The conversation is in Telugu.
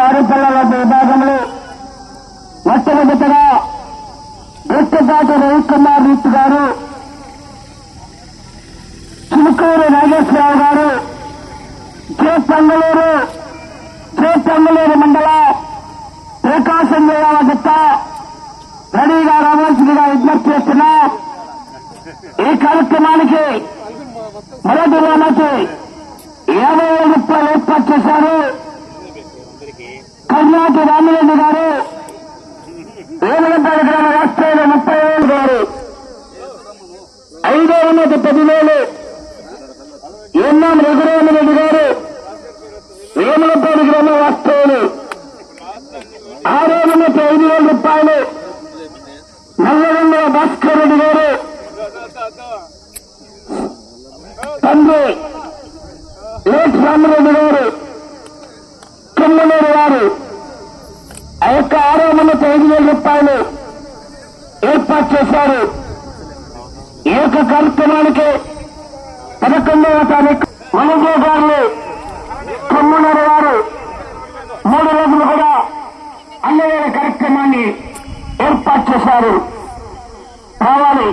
ఆరుపల్లల విభాగంలో మొట్టమొదటిగా గుర్తుపాటి రవికుమార్ రెడ్డి గారు, చిలుకూరు నాగేశ్వరరావు గారు, చేతంగలూరు మండల ప్రకాశం జిల్లా వద్ద రెడీగా రావాల్సిందిగా విజ్ఞప్తి చేస్తున్నా. ఈ కార్యక్రమానికి మొదటి రోజు 50,000 రూపాయలు ఏర్పాటు చేశారు. కర్ణాటి రామిరెడ్డి గారు, వేములపల్లి గ్రామ రాష్ట్రాలు 30,000 గారు, 5,000 10,000 ఎన్నాం రఘురామిరెడ్డి గారు, వేములపల్లి గ్రామ రాష్ట్రాలు 6,5,000 రూపాయలు నల్లగొండ భాస్కర్ రెడ్డి గారు, తండ్రి లేట్ రామిరెడ్డి గారు, కిమ్మనూరు వారు ఆ యొక్క 6,5,000 రూపాయలు ఏర్పాటు చేశారు. ఈ యొక్క కార్యక్రమానికి 11వ తారీఖు వనజోగారులు కిమ్మనూరు వారు 3 రోజులు కూడా అన్నవేళ కార్యక్రమాన్ని ఏర్పాటు చేశారు. రావాలి.